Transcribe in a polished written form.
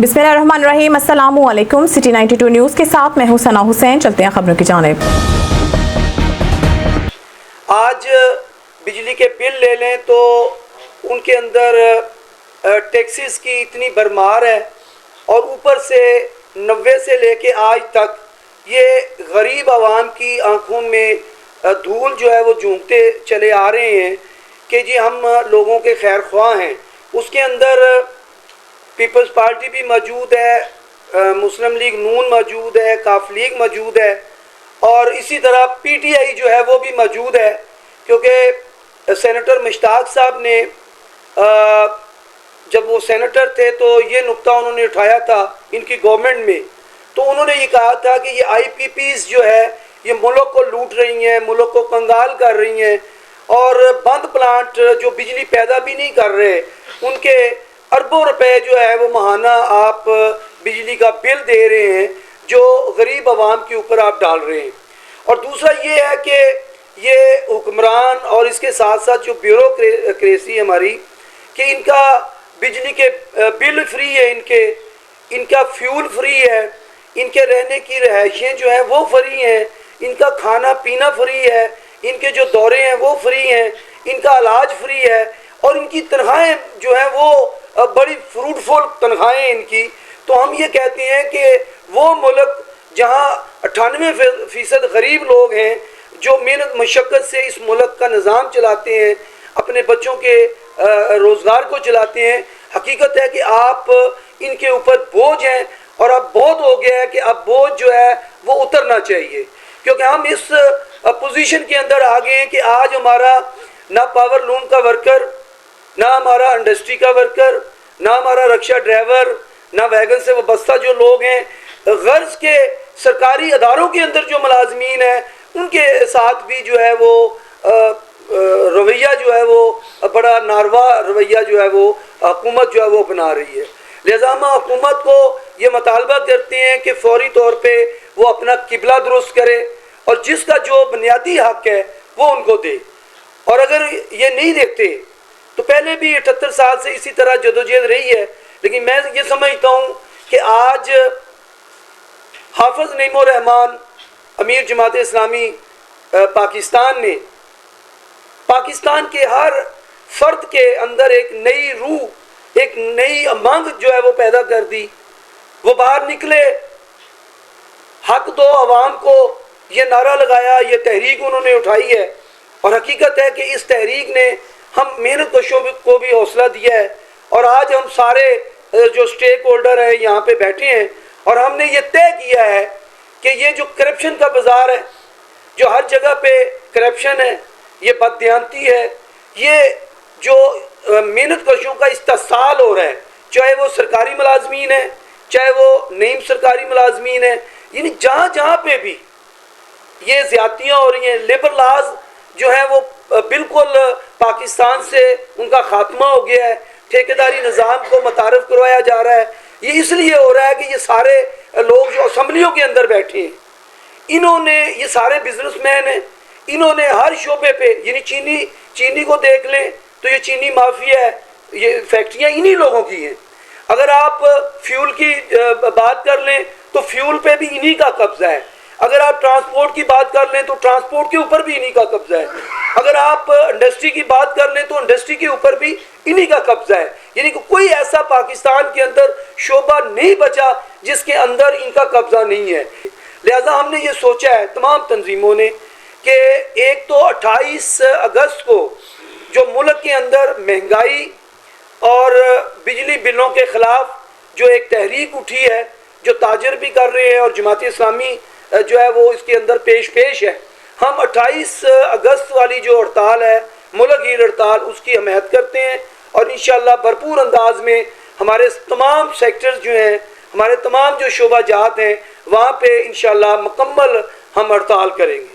बिस्मिल्लाहिर्रहमानिर्रहीम। अस्सलामु अलैकुम। सिटी 92 न्यूज़ के साथ मैं हूं सना हुसैन। चलते हैं खबरों की जानिब। आज बिजली के बिल ले लें तो उनके अंदर टैक्सेस की इतनी भरमार है और ऊपर से 90 से लेके आज तक ये गरीब आवाम की आंखों में धूल जो है वो झोंकते चले आ रहे हैं कि जी हम लोगों के खैर ख्वाह हैं। उसके अंदर पीपल्स पार्टी भी मौजूद है, मुस्लिम लीग नून मौजूद है, काफ लीग मौजूद है और इसी तरह पीटीआई जो है वो भी मौजूद है, क्योंकि सेनेटर मुश्ताक साहब ने जब वो सेनेटर थे तो ये नुक्ता उन्होंने उठाया था इनकी गवर्नमेंट में, तो उन्होंने ये कहा था कि ये आईपीपीज जो है ये मुल्क को लूट रही हैं, मुल्क को कंगाल कर रही हैं और बंद प्लांट जो बिजली पैदा भी नहीं कर रहे उनके अरबों रुपए जो है वो माहाना आप बिजली का बिल दे रहे हैं जो गरीब आवाम के ऊपर आप डाल रहे हैं। और दूसरा ये है कि ये हुक्मरान और इसके साथ साथ जो ब्यूरोक्रेसी हमारी कि इनका बिजली के बिल फ्री है, इनका फ्यूल फ्री है, इनके रहने की रहायशें जो है वो फ्री हैं, इनका खाना पीना फ्री है, इनके जो दौरे हैं वो फ्री हैं, इनका इलाज फ्री है और इनकी तनख्वाहें जो है वो बड़ी फ्रूटफुल तनख्वाहें इनकी। तो हम ये कहते हैं कि वो मुल्क जहाँ 98% गरीब लोग हैं जो मेहनत मशक्क़त से इस मुल्क का निज़ाम चलाते हैं, अपने बच्चों के रोज़गार को चलाते हैं, हकीकत है कि आप इनके ऊपर बोझ हैं और अब बहुत हो गया है कि अब बोझ जो है वो उतरना चाहिए, क्योंकि हम इस पोजीशन के अंदर आ गए हैं कि आज हमारा ना पावर लूम का वर्कर, ना हमारा इंडस्ट्री का वर्कर, ना हमारा रक्षा ड्राइवर, ना वैगन से वाबस्ता जो लोग हैं, गर्ज के सरकारी अदारों के अंदर जो मुलाजमीन हैं उनके साथ भी जो है वो रवैया जो है वो बड़ा नारवा रवैया जो है वो हुकूमत जो है वो अपना रही है। लिहाजा हम हुकूमत को ये मुतालबा करते हैं कि फौरी तौर पे वो अपना किबला दुरुस्त करे और जिसका जो बुनियादी हक है वो उनको दे। और अगर ये नहीं देखते तो पहले भी 78 साल से इसी तरह जदोजहद रही है, लेकिन मैं ये समझता हूँ कि आज हाफिज नईमुर रहमान अमीर जमात इस्लामी पाकिस्तान ने पाकिस्तान के हर फर्द के अंदर एक नई रूह, एक नई मांग जो है वो पैदा कर दी। वो बाहर निकले, हक दो आवाम को, ये नारा लगाया, ये तहरीक उन्होंने उठाई है और हकीकत है कि इस तहरीक ने हम मेहनत कशों को भी हौसला दिया है और आज हम सारे जो स्टेक होल्डर हैं यहाँ पे बैठे हैं और हमने ये तय किया है कि ये जो करप्शन का बाज़ार है, जो हर जगह पे करप्शन है, ये बददियानती है, ये जो मेहनत कशों का इस्तेसाल हो रहा है, चाहे वो सरकारी मुलाजमीन है, चाहे वो नहीं सरकारी मुलाजमीन है, यानी जहाँ जहाँ पे भी ये ज़्यादतियाँ हो रही हैं, लेबर लॉज जो है वो बिल्कुल पाकिस्तान से उनका खात्मा हो गया है, ठेकेदारी निज़ाम को मुतारफ़ करवाया जा रहा है। ये इसलिए हो रहा है कि ये सारे लोग जो असम्बलियों के अंदर बैठे हैं, इन्होंने, ये सारे बिजनेसमैन हैं, इन्होंने हर शोबे पे, यानी चीनी को देख लें तो ये चीनी माफिया है, ये फैक्ट्रियाँ इन्हीं लोगों की हैं। अगर आप फ्यूल की बात कर लें तो फ्यूल पे भी इन्हीं का कब्जा है। अगर आप ट्रांसपोर्ट की बात कर लें तो ट्रांसपोर्ट के ऊपर भी इन्हीं का कब्जा है। अगर आप इंडस्ट्री की बात कर लें तो इंडस्ट्री के ऊपर भी इन्हीं का कब्जा है। यानी कि कोई ऐसा पाकिस्तान के अंदर शोबा नहीं बचा जिसके अंदर इनका कब्जा नहीं है। लिहाजा हमने ये सोचा है तमाम तंजीमों ने कि एक तो 28 अगस्त को जो मुल्क के अंदर महंगाई और बिजली बिलों के ख़िलाफ़ जो एक तहरीक उठी है, जो ताजर भी कर रहे हैं और जमात इस्लामी जो है वो इसके अंदर पेश है, हम 28 अगस्त वाली जो हड़ताल है, मुल्क गिर हड़ताल, उसकी हमायत करते हैं और इंशाअल्लाह भरपूर अंदाज में हमारे तमाम सेक्टर्स जो हैं, हमारे तमाम जो शोबा जात हैं, वहाँ पे इंशाअल्लाह मुकम्मल हम हड़ताल करेंगे।